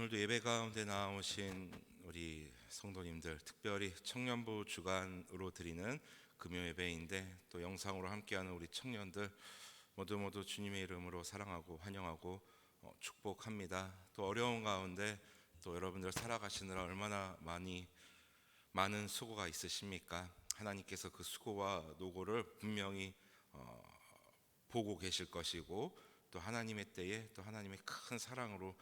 오늘도 예배 가운데 나오신 우리 성도님들, 특별히 청년부 주간으로 드리는 금요 예배인데 또 영상으로 함께하는 우리 청년들 모두 주님의 이름으로 사랑하고 환영하고 축복합니다. 또 어려운 가운데 또 여러분들 살아가시느라 얼마나 많은 수고가 있으십니까? 하나님께서 그 수고와 노고를 분명히 보고 계실 것이고 또 하나님의 때에 또 하나님의 큰 사랑으로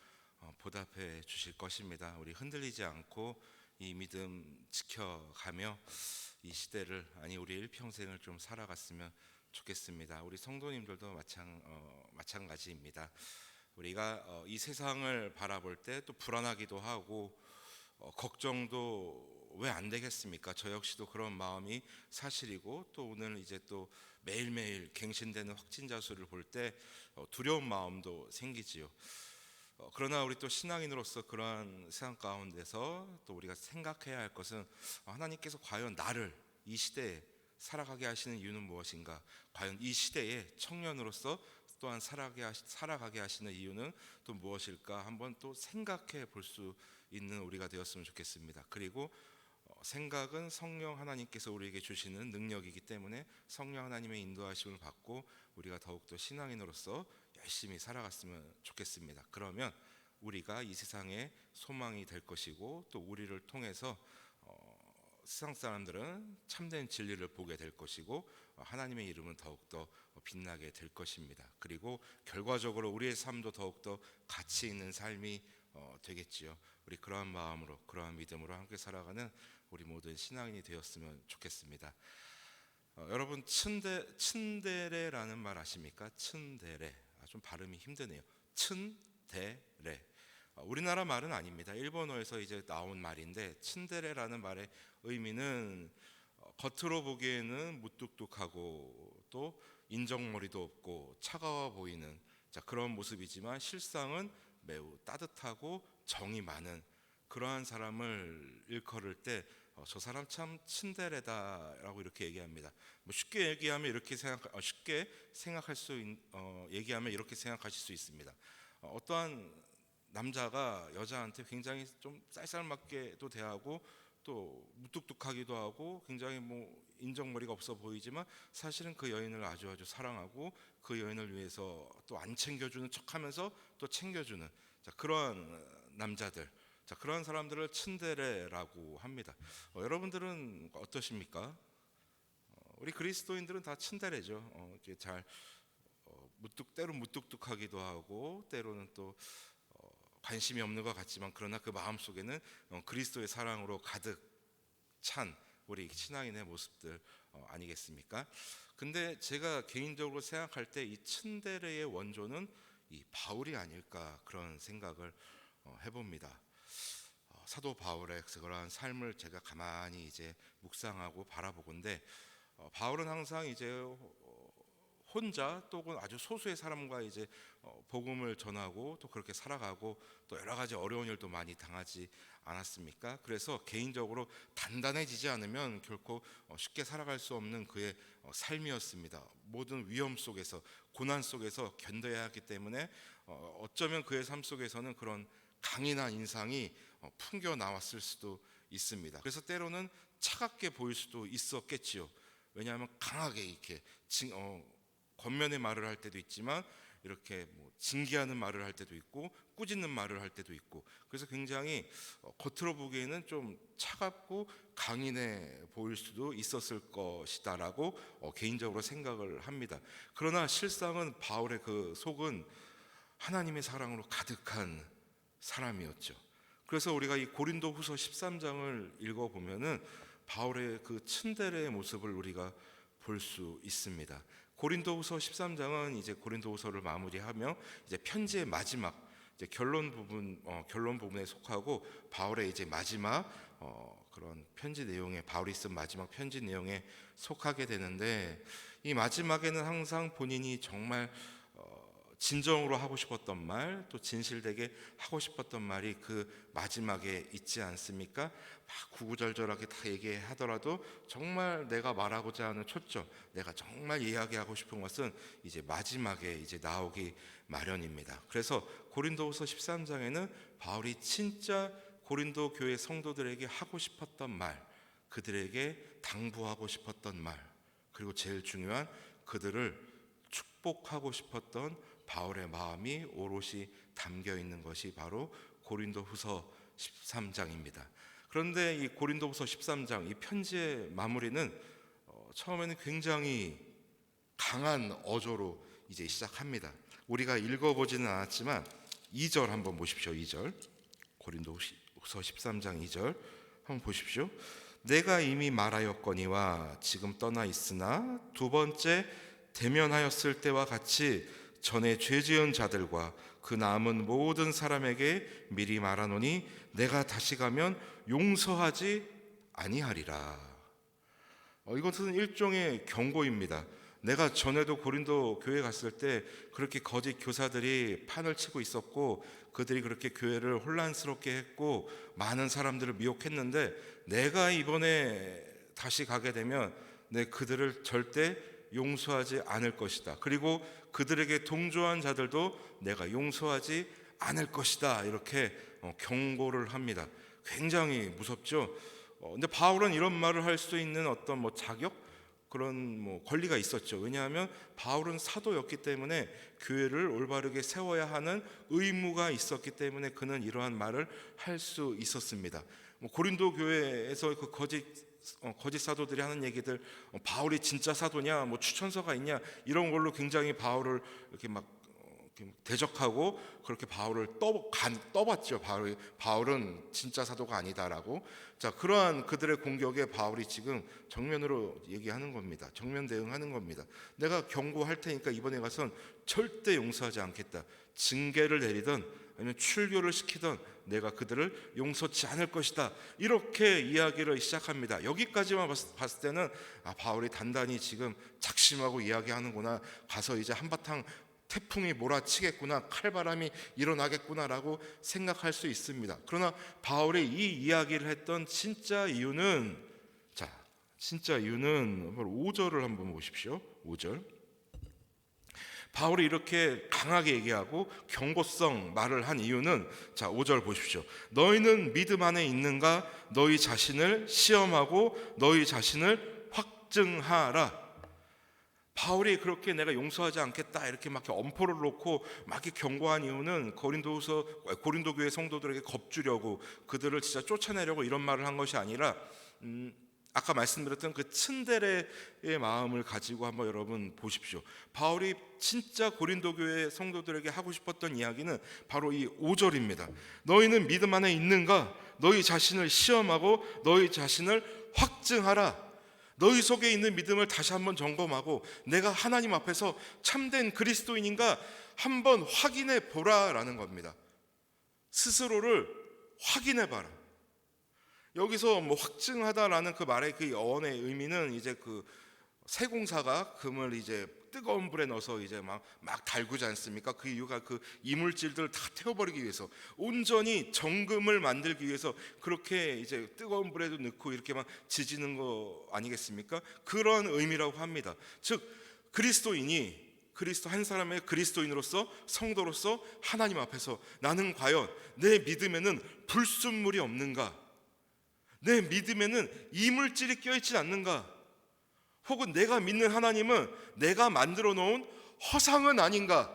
보답해 주실 것입니다. 우리 흔들리지 않고 이 믿음 지켜가며 이 시대를 우리 일평생을 좀 살아갔으면 좋겠습니다. 우리 성도님들도 마찬가지입니다. 우리가 이 세상을 바라볼 때 또 불안하기도 하고 걱정도 왜 안 되겠습니까? 저 역시도 그런 마음이 사실이고 또 오늘 이제 또 매일매일 갱신되는 확진자 수를 볼 때 두려운 마음도 생기지요. 그러나 우리 또 신앙인으로서 그러한 세상 가운데서 또 우리가 생각해야 할 것은 하나님께서 과연 나를 이 시대에 살아가게 하시는 이유는 무엇인가? 과연 이 시대에 청년으로서 또한 살아가게 하시는 이유는 또 무엇일까? 한번 또 생각해 볼 수 있는 우리가 되었으면 좋겠습니다. 그리고 생각은 성령 하나님께서 우리에게 주시는 능력이기 때문에 성령 하나님의 인도하심을 받고 우리가 더욱더 신앙인으로서 열심히 살아갔으면 좋겠습니다. 그러면 우리가 이 세상의 소망이 될 것이고 또 우리를 통해서 세상 사람들은 참된 진리를 보게 될 것이고 하나님의 이름은 더욱더 빛나게 될 것입니다. 그리고 결과적으로 우리의 삶도 더욱더 가치 있는 삶이 되겠지요. 우리 그러한 마음으로 그러한 믿음으로 함께 살아가는 우리 모든 신앙인이 되었으면 좋겠습니다. 여러분 츤데레라는 말 아십니까? 츤데레. 좀 발음이 힘드네요. 츤데레. 우리나라 말은 아닙니다. 일본어에서 이제 나온 말인데 츤데레라는 말의 의미는 겉으로 보기에는 무뚝뚝하고 또 인정머리도 없고 차가워 보이는 그런 모습이지만 실상은 매우 따뜻하고 정이 많은 그러한 사람을 일컬을 때 저 사람 참 츤데레다라고 이렇게 얘기합니다. 쉽게 얘기하면 쉽게 얘기하면 이렇게 생각하실 수 있습니다. 어떠한 남자가 여자한테 굉장히 좀 쌀쌀맞게도 대하고 또 무뚝뚝하기도 하고 굉장히 인정머리가 없어 보이지만 사실은 그 여인을 아주 사랑하고 그 여인을 위해서 또 안 챙겨주는 척하면서 또 챙겨주는 그러한 남자들, 그런 사람들을 츤데레라고 합니다. 여러분들은 어떠십니까? 우리 그리스도인들은 다 츤데레죠. 이렇게 때로는 무뚝뚝하기도 하고 때로는 또 관심이 없는 것 같지만 그러나 그 마음속에는 그리스도의 사랑으로 가득 찬 우리 신앙인의 모습들 아니겠습니까? 근데 제가 개인적으로 생각할 때 이 츤데레의 원조는 이 바울이 아닐까 그런 생각을 해봅니다. 사도 바울의 그러한 삶을 제가 가만히 이제 묵상하고 바라보건대 바울은 항상 이제 혼자 또는 아주 소수의 사람과 이제 복음을 전하고 또 그렇게 살아가고 또 여러 가지 어려운 일도 많이 당하지 않았습니까? 그래서 개인적으로 단단해지지 않으면 결코 쉽게 살아갈 수 없는 그의 삶이었습니다. 모든 위험 속에서 고난 속에서 견뎌야 하기 때문에 어쩌면 그의 삶 속에서는 그런 강인한 인상이 풍겨 나왔을 수도 있습니다. 그래서 때로는 차갑게 보일 수도 있었겠지요. 왜냐하면 강하게 이렇게 겉면의 말을 할 때도 있지만 이렇게 징계하는 말을 할 때도 있고 꾸짖는 말을 할 때도 있고 그래서 굉장히 겉으로 보기에는 좀 차갑고 강인해 보일 수도 있었을 것이다라고 개인적으로 생각을 합니다. 그러나 실상은 바울의 그 속은 하나님의 사랑으로 가득한 사람이었죠. 그래서 우리가 이 고린도후서 13장을 읽어보면은 바울의 그 츤데레의 모습을 우리가 볼 수 있습니다. 고린도후서 13장은 이제 고린도후서를 마무리하며 이제 편지의 마지막 이제 결론 부분에 속하고 바울의 이제 마지막 그런 편지 내용에 바울이 쓴 마지막 편지 내용에 속하게 되는데 이 마지막에는 항상 본인이 정말 진정으로 하고 싶었던 말, 또 진실되게 하고 싶었던 말이 그 마지막에 있지 않습니까? 막 구구절절하게 다 얘기하더라도 정말 내가 말하고자 하는 초점, 내가 정말 이야기하고 싶은 것은 이제 마지막에 이제 나오기 마련입니다. 그래서 고린도후서 13장에는 바울이 진짜 고린도 교회 성도들에게 하고 싶었던 말, 그들에게 당부하고 싶었던 말, 그리고 제일 중요한 그들을 축복하고 싶었던 바울의 마음이 오롯이 담겨 있는 것이 바로 고린도후서 13장입니다. 그런데 이 고린도후서 13장 이 편지의 마무리는 처음에는 굉장히 강한 어조로 이제 시작합니다. 우리가 읽어보지는 않았지만 2절 한번 보십시오. 2절 고린도후서 13장 2절 한번 보십시오. 내가 이미 말하였거니와 지금 떠나 있으나 두 번째 대면하였을 때와 같이 전에 죄 지은 자들과 그 남은 모든 사람에게 미리 말하노니 내가 다시 가면 용서하지 아니하리라. 이것은 일종의 경고입니다. 내가 전에도 고린도 교회 갔을 때 그렇게 거짓 교사들이 판을 치고 있었고 그들이 그렇게 교회를 혼란스럽게 했고 많은 사람들을 미혹했는데 내가 이번에 다시 가게 되면 내 그들을 절대 용서하지 않을 것이다. 그리고 그들에게 동조한 자들도 내가 용서하지 않을 것이다. 이렇게 경고를 합니다. 굉장히 무섭죠. 근데 바울은 이런 말을 할 수 있는 어떤 자격 그런 권리가 있었죠. 왜냐하면 바울은 사도였기 때문에 교회를 올바르게 세워야 하는 의무가 있었기 때문에 그는 이러한 말을 할 수 있었습니다. 고린도 교회에서 그 거짓 사도들이 하는 얘기들, 바울이 진짜 사도냐, 추천서가 있냐 이런 걸로 굉장히 바울을 이렇게 막 대적하고 그렇게 바울을 떠봤죠. 바울은 진짜 사도가 아니다라고. 자, 그러한 그들의 공격에 바울이 지금 정면으로 얘기하는 겁니다. 정면 대응하는 겁니다. 내가 경고할 테니까 이번에 가선 절대 용서하지 않겠다. 징계를 내리든 아니면 출교를 시키든 내가 그들을 용서치 않을 것이다. 이렇게 이야기를 시작합니다. 여기까지만 봤을 때는 바울이 단단히 지금 작심하고 이야기하는구나. 가서 이제 한바탕 태풍이 몰아치겠구나, 칼바람이 일어나겠구나라고 생각할 수 있습니다. 그러나 바울이 이 이야기를 했던 진짜 이유는 바로 5절을 한번 보십시오. 5절. 바울이 이렇게 강하게 얘기하고 경고성 말을 한 이유는 5절 보십시오. 너희는 믿음 안에 있는가? 너희 자신을 시험하고 너희 자신을 확증하라. 바울이 그렇게 내가 용서하지 않겠다 이렇게 막 엄포를 놓고 막 경고한 이유는 고린도 교회 성도들에게 겁주려고 그들을 진짜 쫓아내려고 이런 말을 한 것이 아니라 아까 말씀드렸던 그 츤데레의 마음을 가지고 한번 여러분 보십시오. 바울이 진짜 고린도 교회 성도들에게 하고 싶었던 이야기는 바로 이 5절입니다. 너희는 믿음 안에 있는가? 너희 자신을 시험하고 너희 자신을 확증하라. 너희 속에 있는 믿음을 다시 한번 점검하고 내가 하나님 앞에서 참된 그리스도인인가 한번 확인해 보라라는 겁니다. 스스로를 확인해 봐라. 여기서 확증하다라는 그 말의 그 어원의 의미는 이제 그 세공사가 금을 이제 뜨거운 불에 넣어서 이제 막 달구지 않습니까? 그 이유가 그 이물질들을 다 태워버리기 위해서, 온전히 정금을 만들기 위해서 그렇게 이제 뜨거운 불에도 넣고 이렇게 막 지지는 거 아니겠습니까? 그런 의미라고 합니다. 즉 그리스도 한 사람의 그리스도인으로서 성도로서 하나님 앞에서 나는 과연 내 믿음에는 불순물이 없는가? 내 믿음에는 이물질이 껴있지 않는가? 혹은 내가 믿는 하나님은 내가 만들어 놓은 허상은 아닌가?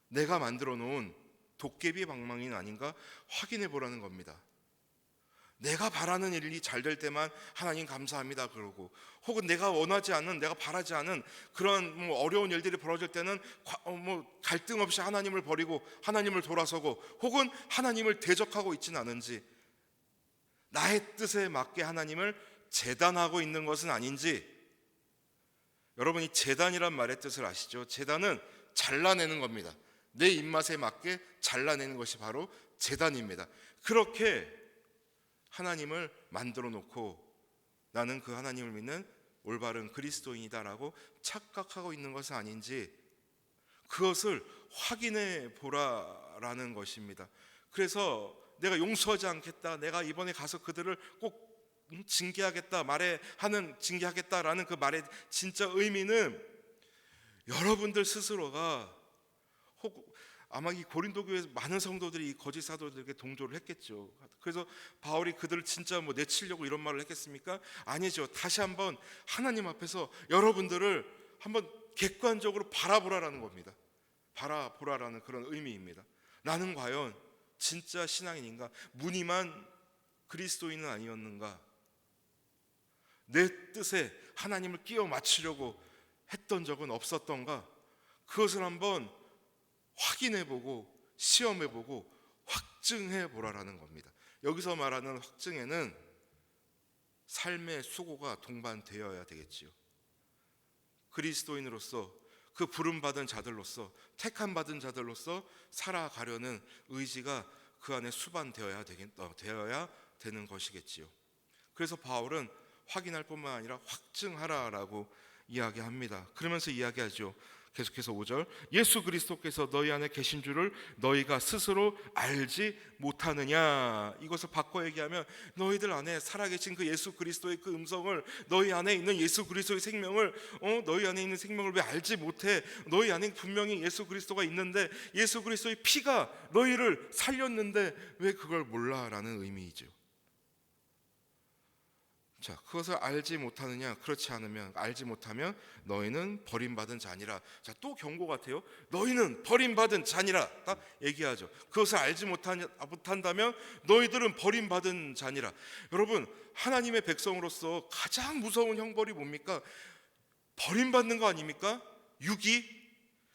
내가 만들어 놓은 도깨비 방망이는 아닌가? 확인해 보라는 겁니다. 내가 바라는 일이 잘 될 때만 하나님 감사합니다 그러고, 혹은 내가 원하지 않는, 내가 바라지 않은 그런 어려운 일들이 벌어질 때는 갈등 없이 하나님을 버리고 하나님을 돌아서고, 혹은 하나님을 대적하고 있지는 않은지, 나의 뜻에 맞게 하나님을 재단하고 있는 것은 아닌지. 여러분이 재단이란 말의 뜻을 아시죠? 재단은 잘라내는 겁니다. 내 입맛에 맞게 잘라내는 것이 바로 재단입니다. 그렇게 하나님을 만들어 놓고 나는 그 하나님을 믿는 올바른 그리스도인이다라고 착각하고 있는 것은 아닌지, 그것을 확인해 보라라는 것입니다. 그래서 내가 용서하지 않겠다, 내가 이번에 가서 그들을 꼭 징계하겠다, 징계하겠다라는 그 말의 진짜 의미는 여러분들 스스로가 아마 이 고린도 교회 많은 성도들이 이 거짓 사도들에게 동조를 했겠죠. 그래서 바울이 그들을 진짜 내치려고 이런 말을 했겠습니까? 아니죠. 다시 한번 하나님 앞에서 여러분들을 한번 객관적으로 바라보라라는 겁니다. 바라보라라는 그런 의미입니다. 나는 과연 진짜 신앙인인가? 무늬만 그리스도인은 아니었는가? 내 뜻에 하나님을 끼워 맞추려고 했던 적은 없었던가? 그것을 한번 확인해보고 시험해보고 확증해보라라는 겁니다. 여기서 말하는 확증에는 삶의 수고가 동반되어야 되겠지요. 그리스도인으로서, 그 부름받은 자들로서, 택함 받은 자들로서 살아가려는 의지가 그 안에 수반되어야 되는 것이겠지요. 그래서 바울은 확인할 뿐만 아니라 확증하라라고 이야기합니다. 그러면서 이야기하죠. 계속해서 5절, 예수 그리스도께서 너희 안에 계신 줄을 너희가 스스로 알지 못하느냐. 이것을 바꿔 얘기하면 너희들 안에 살아계신 그 예수 그리스도의 그 음성을, 너희 안에 있는 예수 그리스도의 생명을 너희 안에 있는 생명을 왜 알지 못해? 너희 안에 분명히 예수 그리스도가 있는데, 예수 그리스도의 피가 너희를 살렸는데 왜 그걸 몰라라는 의미이죠. 자, 그것을 알지 못하느냐? 그렇지 않으면, 알지 못하면 너희는 버림받은 자니라. 자, 또 경고 같아요. 너희는 버림받은 자니라 딱 얘기하죠. 그것을 알지 못한다면 너희들은 버림받은 자니라. 여러분, 하나님의 백성으로서 가장 무서운 형벌이 뭡니까? 버림받는 거 아닙니까? 유기?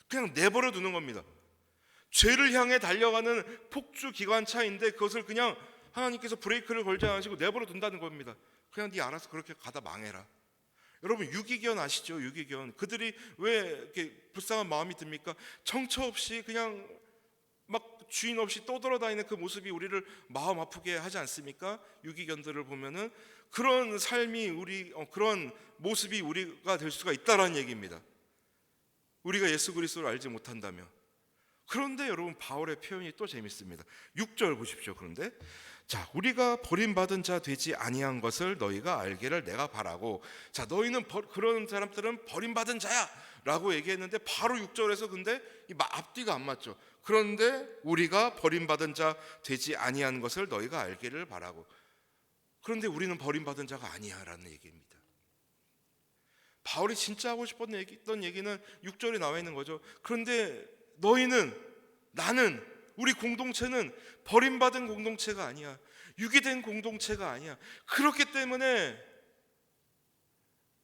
그냥 내버려 두는 겁니다. 죄를 향해 달려가는 폭주 기관차인데 그것을 그냥 하나님께서 브레이크를 걸지 않으시고 내버려 둔다는 겁니다. 그냥 네 알아서 그렇게 가다 망해라. 여러분, 유기견 아시죠? 유기견. 그들이 왜 이렇게 불쌍한 마음이 듭니까? 정처 없이 그냥 막 주인 없이 떠돌아다니는 그 모습이 우리를 마음 아프게 하지 않습니까? 유기견들을 보면은 그런 삶이 그런 모습이 우리가 될 수가 있다라는 얘기입니다. 우리가 예수 그리스도를 알지 못한다면. 그런데 여러분, 바울의 표현이 또 재밌습니다. 6절 보십시오. 그런데 자, 우리가 버림받은 자 되지 아니한 것을 너희가 알기를 내가 바라고. 자, 너희는 그런 사람들은 버림받은 자야 라고 얘기했는데 바로 6절에서 근데 앞뒤가 안 맞죠. 그런데 우리가 버림받은 자 되지 아니한 것을 너희가 알기를 바라고. 그런데 우리는 버림받은 자가 아니야 라는 얘기입니다. 바울이 진짜 하고 싶었던 얘기는 6절에 나와 있는 거죠. 그런데 너희는, 나는, 우리 공동체는 버림받은 공동체가 아니야. 유기된 공동체가 아니야. 그렇기 때문에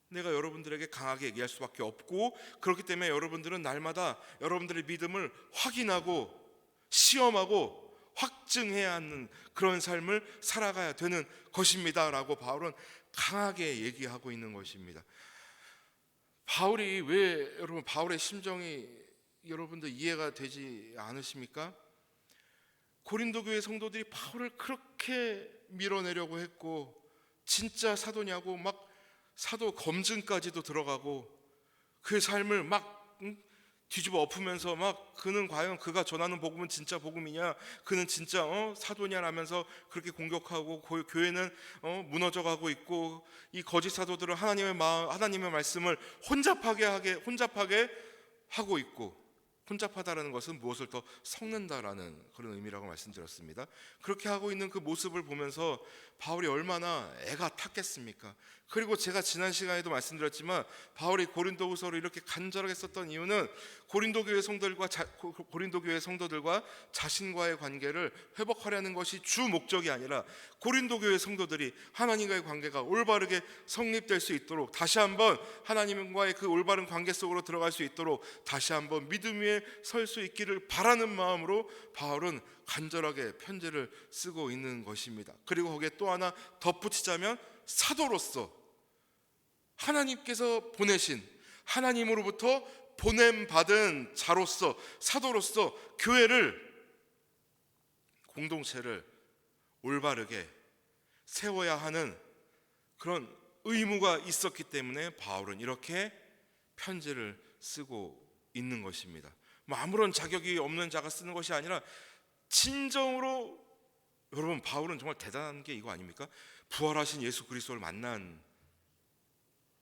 내가 여러분들에게 강하게 얘기할 수밖에 없고, 그렇기 때문에 여러분들은 날마다 여러분들의 믿음을 확인하고 시험하고 확증해야 하는 그런 삶을 살아가야 되는 것입니다 라고 바울은 강하게 얘기하고 있는 것입니다. 바울이 왜, 여러분, 바울의 심정이 여러분들 이해가 되지 않으십니까? 고린도 교회 성도들이 바울을 그렇게 밀어내려고 했고, 진짜 사도냐고 막 사도 검증까지도 들어가고 그의 삶을 막 뒤집어 엎으면서 막 그는 과연 그가 전하는 복음은 진짜 복음이냐, 그는 진짜 사도냐라면서 그렇게 공격하고, 교회는 무너져가고 있고, 이 거짓 사도들은 하나님의 말씀을 혼잡하게 하고 있고, 혼잡하다라는 것은 무엇을 더 섞는다라는 그런 의미라고 말씀드렸습니다. 그렇게 하고 있는 그 모습을 보면서 바울이 얼마나 애가 탔겠습니까? 그리고 제가 지난 시간에도 말씀드렸지만 바울이 고린도후서를 이렇게 간절하게 썼던 이유는 고린도 교회 성도들과 자신과의 관계를 회복하려는 것이 주 목적이 아니라, 고린도 교회 성도들이 하나님과의 관계가 올바르게 성립될 수 있도록, 다시 한번 하나님과의 그 올바른 관계 속으로 들어갈 수 있도록 다시 한번 믿음 위에 설 수 있기를 바라는 마음으로 바울은 간절하게 편지를 쓰고 있는 것입니다. 그리고 거기에 또 하나 덧붙이자면, 사도로서 하나님께서 보내신, 하나님으로부터 보냄받은 자로서, 사도로서 교회를, 공동체를 올바르게 세워야 하는 그런 의무가 있었기 때문에 바울은 이렇게 편지를 쓰고 있는 것입니다. 뭐 아무런 자격이 없는 자가 쓰는 것이 아니라 진정으로, 여러분 바울은 정말 대단한 게 이거 아닙니까? 부활하신 예수 그리스도를 만난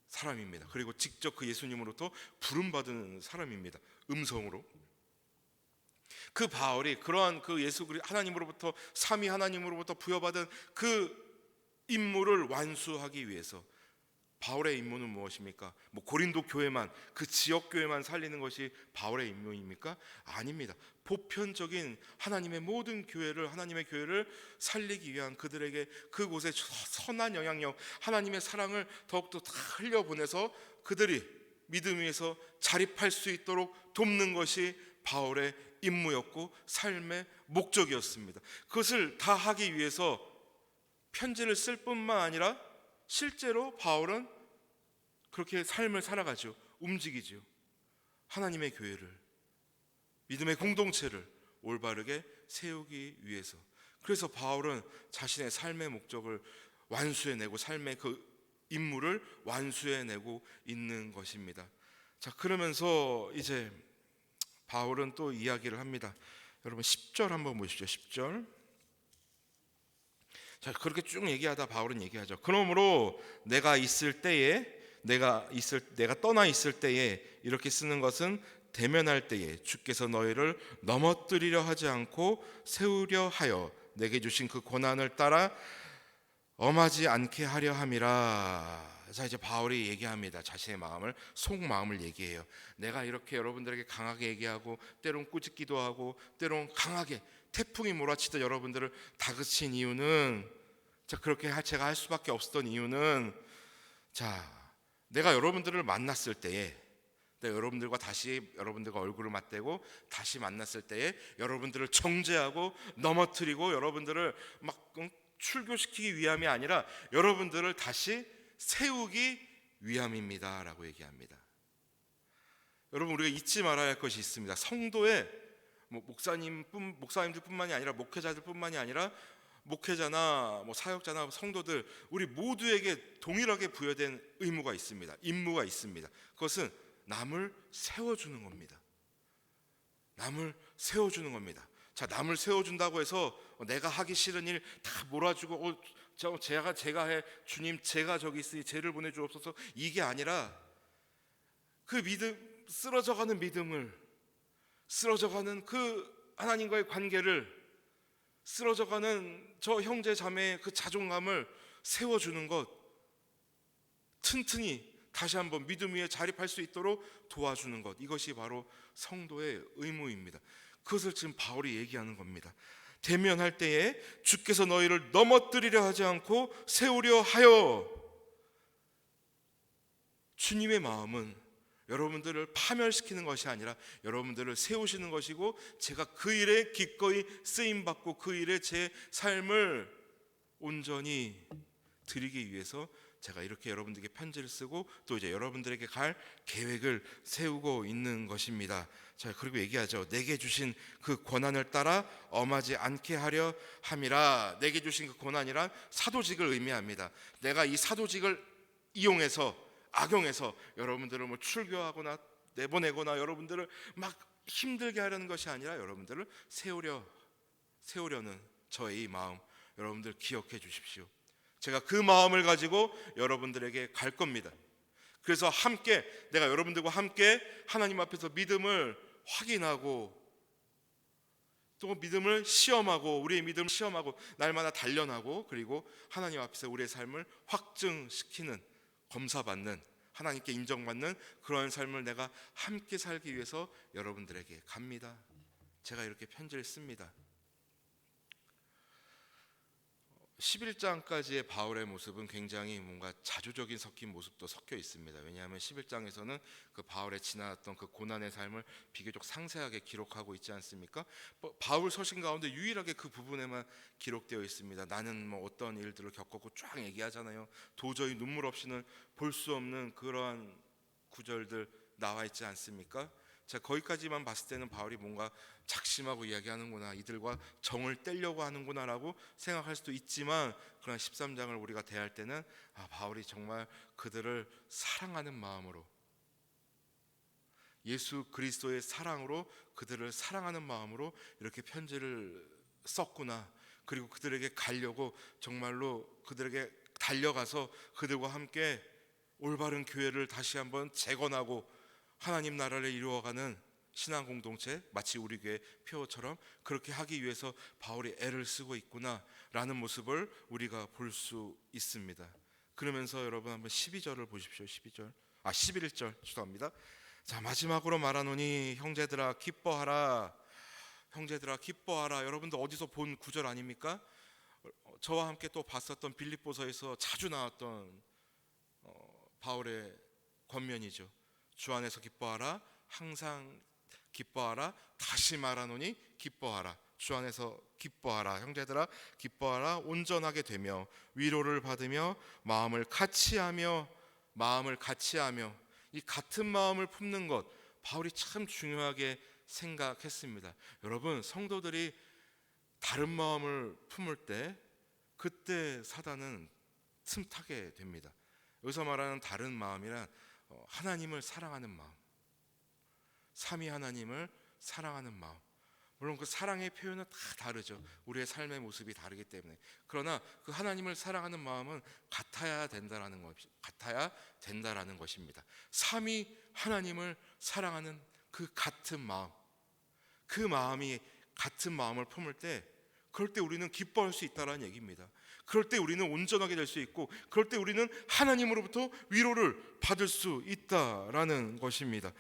사람입니다. 그리고 직접 그 예수님으로부터 부름받은 사람입니다. 음성으로. 그 바울이 그러한 그 예수 그리스도 하나님으로부터, 삼위 하나님으로부터 부여받은 그 임무를 완수하기 위해서, 바울의 임무는 무엇입니까? 뭐 고린도 교회만, 그 지역 교회만 살리는 것이 바울의 임무입니까? 아닙니다. 보편적인 하나님의 모든 교회를, 하나님의 교회를 살리기 위한, 그들에게 그곳에 선한 영향력, 하나님의 사랑을 더욱더 다 흘려보내서 그들이 믿음 위에서 자립할 수 있도록 돕는 것이 바울의 임무였고 삶의 목적이었습니다. 그것을 다 하기 위해서 편지를 쓸 뿐만 아니라 실제로 바울은 그렇게 삶을 살아가죠. 움직이죠. 하나님의 교회를, 믿음의 공동체를 올바르게 세우기 위해서. 그래서 바울은 자신의 삶의 목적을 완수해내고 삶의 그 임무를 완수해내고 있는 것입니다. 자, 그러면서 이제 바울은 또 이야기를 합니다. 여러분 10절 한번 보시죠. 10절. 자, 그렇게 쭉 얘기하다 바울은 얘기하죠. 그러므로 내가 떠나 있을 때에, 이렇게 쓰는 것은 대면할 때에 주께서 너희를 넘어뜨리려 하지 않고 세우려 하여 내게 주신 그 고난을 따라 엄하지 않게 하려 함이라. 자, 이제 바울이 얘기합니다. 자신의 마음을, 속마음을 얘기해요. 내가 이렇게 여러분들에게 강하게 얘기하고 때론 꾸짖기도 하고 때론 강하게 태풍이 몰아치듯 여러분들을 다그친 이유는, 자, 그렇게 제가 할 수밖에 없었던 이유는, 자, 내가 여러분들을 만났을 때에, 내가 여러분들과 얼굴을 맞대고 다시 만났을 때에 여러분들을 정죄하고 넘어뜨리고 여러분들을 막 출교시키기 위함이 아니라 여러분들을 다시 세우기 위함입니다 라고 얘기합니다. 여러분, 우리가 잊지 말아야 할 것이 있습니다. 성도의 목사님들뿐만이 아니라 목회자들뿐만이 아니라 목회자나 사역자나 성도들, 우리 모두에게 동일하게 부여된 의무가 있습니다. 임무가 있습니다. 그것은 남을 세워주는 겁니다. 남을 세워주는 겁니다. 자, 남을 세워준다고 해서 내가 하기 싫은 일 다 몰아주고 제가 해, 주님 제가 저기 있으니 죄를 보내주옵소서, 이게 아니라 그 쓰러져가는 믿음을, 쓰러져가는 그 하나님과의 관계를, 쓰러져가는 저 형제 자매의 그 자존감을 세워주는 것, 튼튼히 다시 한번 믿음 위에 자립할 수 있도록 도와주는 것, 이것이 바로 성도의 의무입니다. 그것을 지금 바울이 얘기하는 겁니다. 대면할 때에 주께서 너희를 넘어뜨리려 하지 않고 세우려 하여. 주님의 마음은 여러분들을 파멸시키는 것이 아니라 여러분들을 세우시는 것이고, 제가 그 일에 기꺼이 쓰임받고 그 일에 제 삶을 온전히 드리기 위해서 제가 이렇게 여러분들에게 편지를 쓰고 또 이제 여러분들에게 갈 계획을 세우고 있는 것입니다. 자, 그리고 얘기하죠. 내게 주신 그 권한을 따라 엄하지 않게 하려 함이라. 내게 주신 그 권한이란 사도직을 의미합니다. 내가 이 사도직을 이용해서, 악용해서 여러분들을 출교하거나 내보내거나 여러분들을 막 힘들게 하려는 것이 아니라 여러분들을 세우려는 저의 이 마음, 여러분들 기억해 주십시오. 제가 그 마음을 가지고 여러분들에게 갈 겁니다. 그래서 함께, 내가 여러분들과 함께 하나님 앞에서 믿음을 확인하고 또 믿음을 시험하고, 우리의 믿음을 시험하고 날마다 단련하고, 그리고 하나님 앞에서 우리의 삶을 확증시키는, 검사받는, 하나님께 인정받는 그런 삶을 내가 함께 살기 위해서 여러분들에게 갑니다. 제가 이렇게 편지를 씁니다. 11장까지의 바울의 모습은 굉장히 뭔가 자조적인 섞인 모습도 섞여 있습니다. 왜냐하면 11장에서는 그 바울의 지나왔던 그 고난의 삶을 비교적 상세하게 기록하고 있지 않습니까? 바울 서신 가운데 유일하게 그 부분에만 기록되어 있습니다. 나는 어떤 일들을 겪었고 쫙 얘기하잖아요. 도저히 눈물 없이는 볼 수 없는 그러한 구절들 나와 있지 않습니까? 자, 거기까지만 봤을 때는 바울이 뭔가 작심하고 이야기하는구나, 이들과 정을 떼려고 하는구나라고 생각할 수도 있지만, 그러나 13장을 우리가 대할 때는 바울이 정말 그들을 사랑하는 마음으로 예수 그리스도의 사랑으로 그들을 사랑하는 마음으로 이렇게 편지를 썼구나. 그리고 그들에게 가려고 정말로 그들에게 달려가서 그들과 함께 올바른 교회를 다시 한번 재건하고 하나님 나라를 이루어가는 신앙 공동체, 마치 우리 교회 표처럼 그렇게 하기 위해서 바울이 애를 쓰고 있구나라는 모습을 우리가 볼 수 있습니다. 그러면서 여러분 한번 12절을 보십시오. 11절 죄송합니다. 자, 마지막으로 말하노니 형제들아 기뻐하라. 형제들아 기뻐하라. 여러분들 어디서 본 구절 아닙니까? 저와 함께 또 봤었던 빌립보서에서 자주 나왔던 바울의 권면이죠. 주 안에서 기뻐하라. 항상 기뻐하라. 다시 말하노니 기뻐하라. 주 안에서 기뻐하라. 형제들아 기뻐하라. 온전하게 되며 위로를 받으며 마음을 같이하며 이 같은 마음을 품는 것, 바울이 참 중요하게 생각했습니다. 여러분, 성도들이 다른 마음을 품을 때 그때 사단은 틈타게 됩니다. 여기서 말하는 다른 마음이란 하나님을 사랑하는 마음, 삼위 하나님을 사랑하는 마음. 물론 그 사랑의 표현은 다 다르죠. 우리의 삶의 모습이 다르기 때문에. 그러나 그 하나님을 사랑하는 마음은 같아야 된다라는 것입니다. 삼위 하나님을 사랑하는 그 같은 마음, 그 마음이 같은 마음을 품을 때, 그럴 때 우리는 기뻐할 수 있다는 얘기입니다. 그럴 때 우리는 온전하게 될 수 있고, 그럴 때 우리는 하나님으로부터 위로를 받을 수 있다라는 것입니다.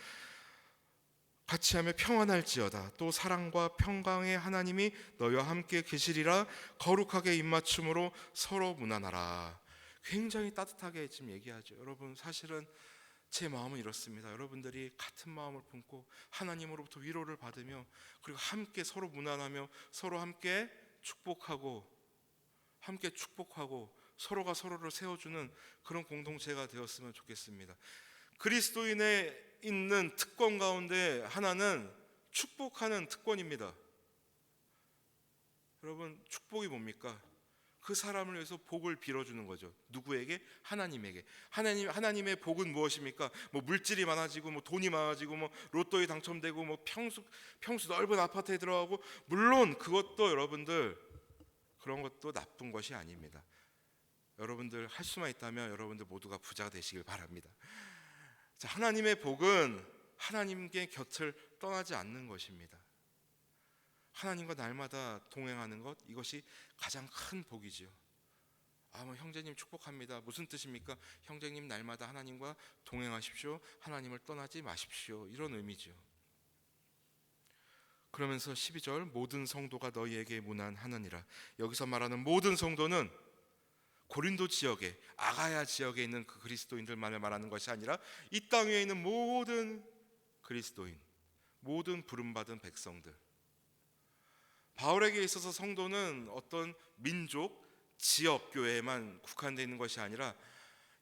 같이 하며 평안할지어다. 또 사랑과 평강의 하나님이 너희와 함께 계시리라. 거룩하게 입맞춤으로 서로 무난하라. 굉장히 따뜻하게 지금 얘기하죠. 여러분, 사실은 제 마음은 이렇습니다. 여러분들이 같은 마음을 품고 하나님으로부터 위로를 받으며 그리고 함께 서로 무난하며 서로 함께 축복하고 서로가 서로를 세워주는 그런 공동체가 되었으면 좋겠습니다. 그리스도인의 있는 특권 가운데 하나는 축복하는 특권입니다. 여러분, 축복이 뭡니까? 그 사람을 위해서 복을 빌어주는 거죠. 누구에게? 하나님에게. 하나님의 복은 무엇입니까? 뭐 물질이 많아지고, 뭐 돈이 많아지고, 뭐 로또에 당첨되고, 뭐 평수 넓은 아파트에 들어가고, 물론 그것도 여러분들 그런 것도 나쁜 것이 아닙니다. 여러분들 할 수만 있다면 여러분들 모두가 부자가 되시길 바랍니다. 자, 하나님의 복은 하나님께 곁을 떠나지 않는 것입니다. 하나님과 날마다 동행하는 것, 이것이 가장 큰 복이지요. 뭐 형제님 축복합니다. 무슨 뜻입니까? 형제님 날마다 하나님과 동행하십시오. 하나님을 떠나지 마십시오. 이런 의미죠. 그러면서 12절 모든 성도가 너희에게 문안하느니라. 여기서 말하는 모든 성도는 고린도 지역에, 아가야 지역에 있는 그 그리스도인들만을 말하는 것이 아니라 이 땅 위에 있는 모든 그리스도인, 모든 부름받은 백성들. 바울에게 있어서 성도는 어떤 민족, 지역 교회에만 국한되어 있는 것이 아니라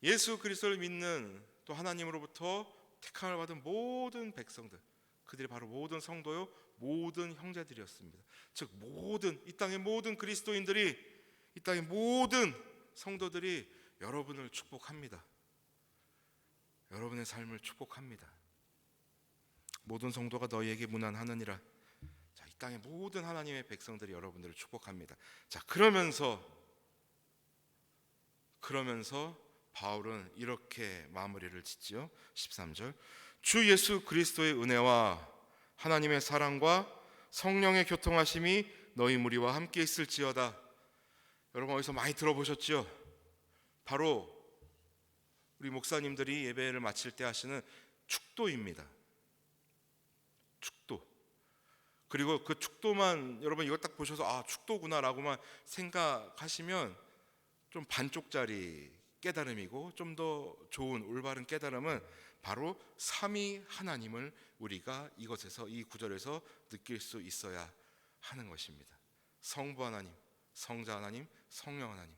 예수 그리스도를 믿는 또 하나님으로부터 택함을 받은 모든 백성들, 그들이 바로 모든 성도요, 모든 형제들이었습니다. 즉 모든 이 땅의 모든 그리스도인들이, 이 땅의 모든 성도들이 여러분을 축복합니다. 여러분의 삶을 축복합니다. 모든 성도가 너희에게 문안하느니라. 자, 이 땅의 모든 하나님의 백성들이 여러분들을 축복합니다. 자, 그러면서 바울은 이렇게 마무리를 짓지요. 13절 주 예수 그리스도의 은혜와 하나님의 사랑과 성령의 교통하심이 너희 무리와 함께 있을지어다. 여러분 어디서 많이 들어보셨죠? 바로 우리 목사님들이 예배를 마칠 때 하시는 축도입니다. 축도. 그리고 그 축도만 여러분 이걸 딱 보셔서 축도구나라고만 생각하시면 좀 반쪽짜리 깨달음이고, 좀 더 좋은 올바른 깨달음은 바로 삼위 하나님을 우리가 이것에서, 이 구절에서 느낄 수 있어야 하는 것입니다. 성부 하나님, 성자 하나님, 성령 하나님.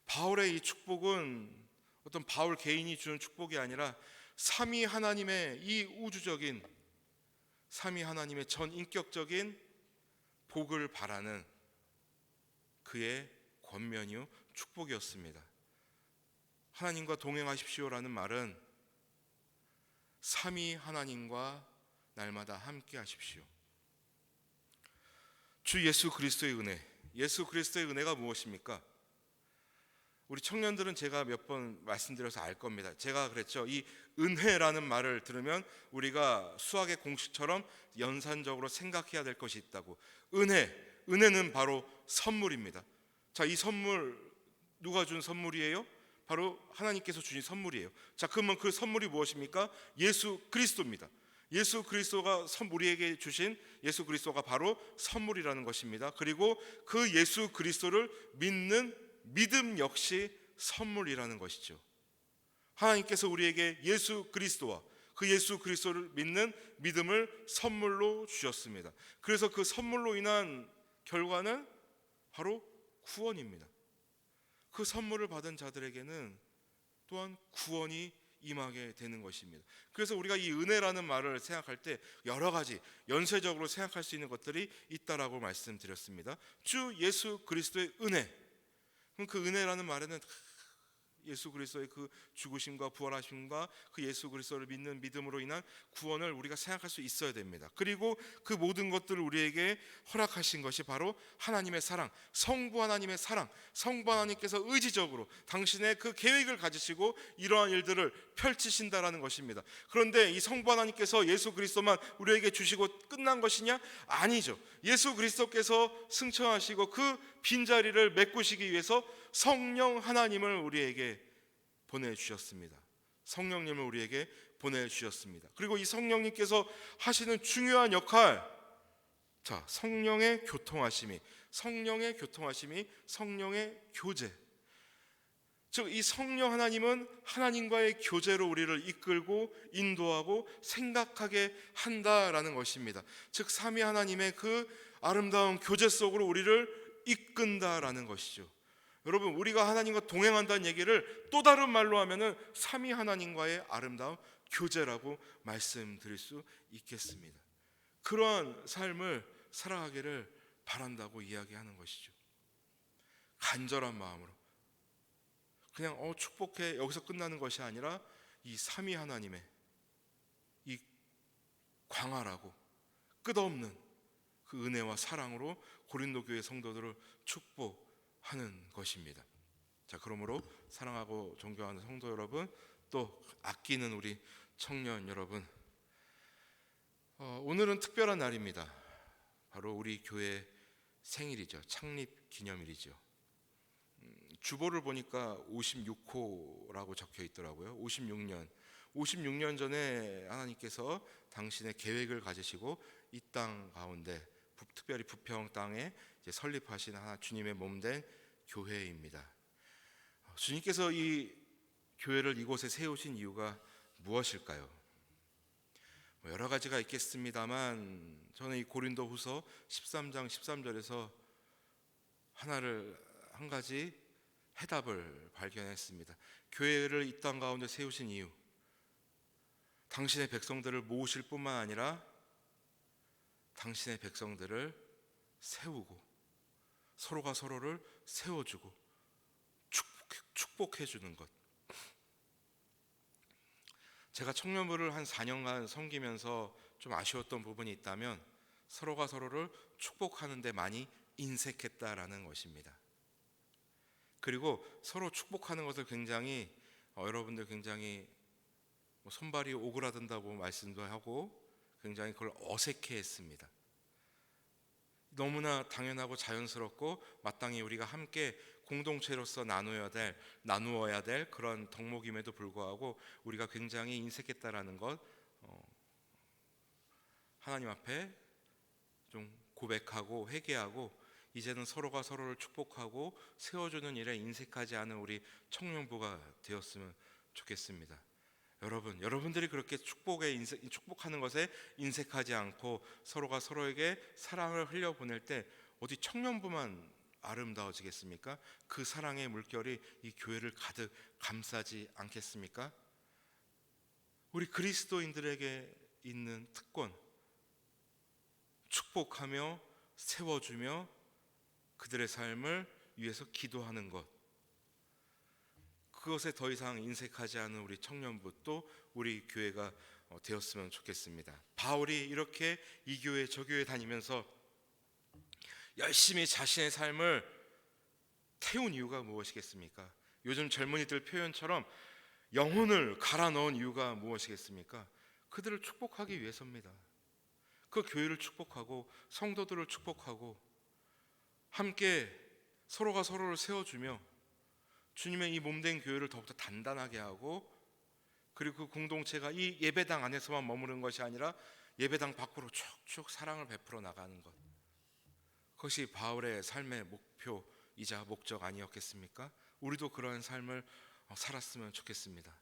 바울의 이 축복은 어떤 바울 개인이 주는 축복이 아니라 삼위 하나님의 이 우주적인, 삼위 하나님의 전인격적인 복을 바라는 그의 권면이요 축복이었습니다. 하나님과 동행하십시오라는 말은 삼위 하나님과 날마다 함께 하십시오. 주 예수 그리스도의 은혜, 예수 그리스도의 은혜가 무엇입니까? 우리 청년들은 제가 몇 번 말씀드려서 알 겁니다. 제가 그랬죠. 이 은혜라는 말을 들으면 우리가 수학의 공식처럼 연산적으로 생각해야 될 것이 있다고. 은혜는 바로 선물입니다. 자, 이 선물 누가 준 선물이에요? 바로 하나님께서 주신 선물이에요. 자, 그러면 그 선물이 무엇입니까? 예수 그리스도입니다. 예수 그리스도가 우리에게 주신 예수 그리스도가 바로 선물이라는 것입니다. 그리고 그 예수 그리스도를 믿는 믿음 역시 선물이라는 것이죠. 하나님께서 우리에게 예수 그리스도와 그 예수 그리스도를 믿는 믿음을 선물로 주셨습니다. 그래서 그 선물로 인한 결과는 바로 구원입니다. 그 선물을 받은 자들에게는 또한 구원이 임하게 되는 것입니다. 그래서 우리가 이 은혜라는 말을 생각할 때 여러 가지 연쇄적으로 생각할 수 있는 것들이 있다라고 말씀드렸습니다. 주 예수 그리스도의 은혜. 그럼 그 은혜라는 말에는 예수 그리스도의 그 죽으심과 부활하심과 그 예수 그리스도를 믿는 믿음으로 인한 구원을 우리가 생각할 수 있어야 됩니다. 그리고 그 모든 것들을 우리에게 허락하신 것이 바로 하나님의 사랑, 성부 하나님의 사랑, 성부 하나님께서 의지적으로 당신의 그 계획을 가지시고 이러한 일들을 펼치신다라는 것입니다. 그런데 이 성부 하나님께서 예수 그리스도만 우리에게 주시고 끝난 것이냐? 아니죠. 예수 그리스도께서 승천하시고 그 빈자리를 메꾸시기 위해서 성령 하나님을 우리에게 보내주셨습니다. 성령님을 우리에게 보내주셨습니다. 그리고 이 성령님께서 하시는 중요한 역할, 자, 성령의 교통하심이 성령의 교제. 즉 이 성령 하나님은 하나님과의 교제로 우리를 이끌고 인도하고 생각하게 한다라는 것입니다. 즉 삼위 하나님의 그 아름다운 교제 속으로 우리를 이끈다라는 것이죠. 여러분, 우리가 하나님과 동행한다는 얘기를 또 다른 말로 하면은 삼위 하나님과의 아름다운 교제라고 말씀드릴 수 있겠습니다. 그러한 삶을 살아가기를 바란다고 이야기하는 것이죠. 간절한 마음으로 그냥 축복해 여기서 끝나는 것이 아니라 이 삼위 하나님의 이 광활하고 끝없는 그 은혜와 사랑으로 고린도 교회 성도들을 축복하는 것입니다. 자, 그러므로 사랑하고 존경하는 성도 여러분, 또 아끼는 우리 청년 여러분, 오늘은 특별한 날입니다. 바로 우리 교회 생일이죠. 창립 기념일이죠. 주보를 보니까 56호라고 적혀 있더라고요. 56년 전에 하나님께서 당신의 계획을 가지시고 이 땅 가운데 특별히 부평 땅에 설립하신 하나 주님의 몸된 교회입니다. 주님께서 이 교회를 이곳에 세우신 이유가 무엇일까요? 여러 가지가 있겠습니다만 저는 이 고린도후서 13장 13절에서 한 가지 해답을 발견했습니다. 교회를 이 땅 가운데 세우신 이유, 당신의 백성들을 모으실 뿐만 아니라 당신의 백성들을 세우고 서로가 서로를 세워주고 축복해주는 것. 제가 청년부를 한 4년간 섬기면서 좀 아쉬웠던 부분이 있다면 서로가 서로를 축복하는 데 많이 인색했다라는 것입니다. 그리고 서로 축복하는 것을 굉장히 여러분들 굉장히 손발이 오그라든다고 말씀도 하고 굉장히 그걸 어색해했습니다. 너무나 당연하고 자연스럽고 마땅히 우리가 함께 공동체로서 나누어야 될 그런 덕목임에도 불구하고 우리가 굉장히 인색했다라는 것, 하나님 앞에 좀 고백하고 회개하고 이제는 서로가 서로를 축복하고 세워주는 일에 인색하지 않은 우리 청년부가 되었으면 좋겠습니다. 여러분들이 그렇게 축복하는 것에 인색하지 않고 서로가 서로에게 사랑을 흘려보낼 때 어디 청년부만 아름다워지겠습니까? 그 사랑의 물결이 이 교회를 가득 감싸지 않겠습니까? 우리 그리스도인들에게 있는 특권, 축복하며 세워주며 그들의 삶을 위해서 기도하는 것, 그것에 더 이상 인색하지 않은 우리 청년부, 또 우리 교회가 되었으면 좋겠습니다. 바울이 이렇게 이 교회 저 교회 다니면서 열심히 자신의 삶을 태운 이유가 무엇이겠습니까? 요즘 젊은이들 표현처럼 영혼을 갈아 넣은 이유가 무엇이겠습니까? 그들을 축복하기 위해서입니다. 그 교회를 축복하고 성도들을 축복하고 함께 서로가 서로를 세워주며 주님의 이 몸된 교회를 더욱더 단단하게 하고, 그리고 그 공동체가 이 예배당 안에서만 머무는 것이 아니라 예배당 밖으로 쭉쭉 사랑을 베풀어 나가는 것, 그것이 바울의 삶의 목표이자 목적 아니었겠습니까? 우리도 그런 삶을 살았으면 좋겠습니다.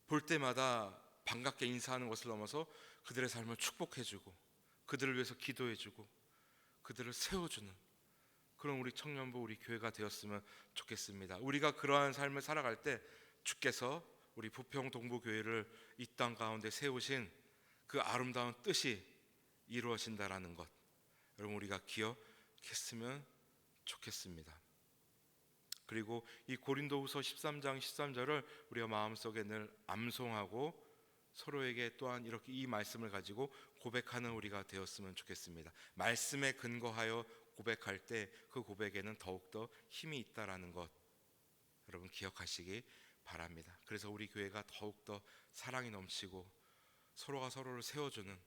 볼 때마다 반갑게 인사하는 것을 넘어서 그들의 삶을 축복해주고 그들을 위해서 기도해주고 그들을 세워주는 그런 우리 청년부, 우리 교회가 되었으면 좋겠습니다. 우리가 그러한 삶을 살아갈 때 주께서 우리 부평 동부교회를 이 땅 가운데 세우신 그 아름다운 뜻이 이루어진다라는 것, 여러분 우리가 기억했으면 좋겠습니다. 그리고 이 고린도후서 13장 13절을 우리가 마음속에 늘 암송하고 서로에게 또한 이렇게 이 말씀을 가지고 고백하는 우리가 되었으면 좋겠습니다. 말씀에 근거하여 고백할 때 그 고백에는 더욱더 힘이 있다라는 것, 여러분 기억하시기 바랍니다. 그래서 우리 교회가 더욱더 사랑이 넘치고 서로가 서로를 세워주는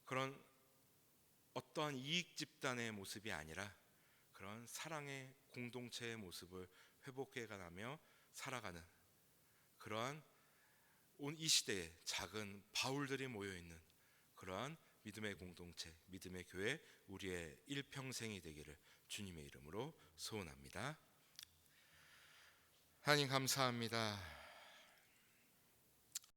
그런 어떠한 이익 집단의 모습이 아니라 그런 사랑의 공동체의 모습을 회복해가며 살아가는 그러한 이 시대에 작은 바울들이 모여있는 그러한 믿음의 공동체, 믿음의 교회, 우리의 일평생이 되기를 주님의 이름으로 소원합니다. 하나님 감사합니다.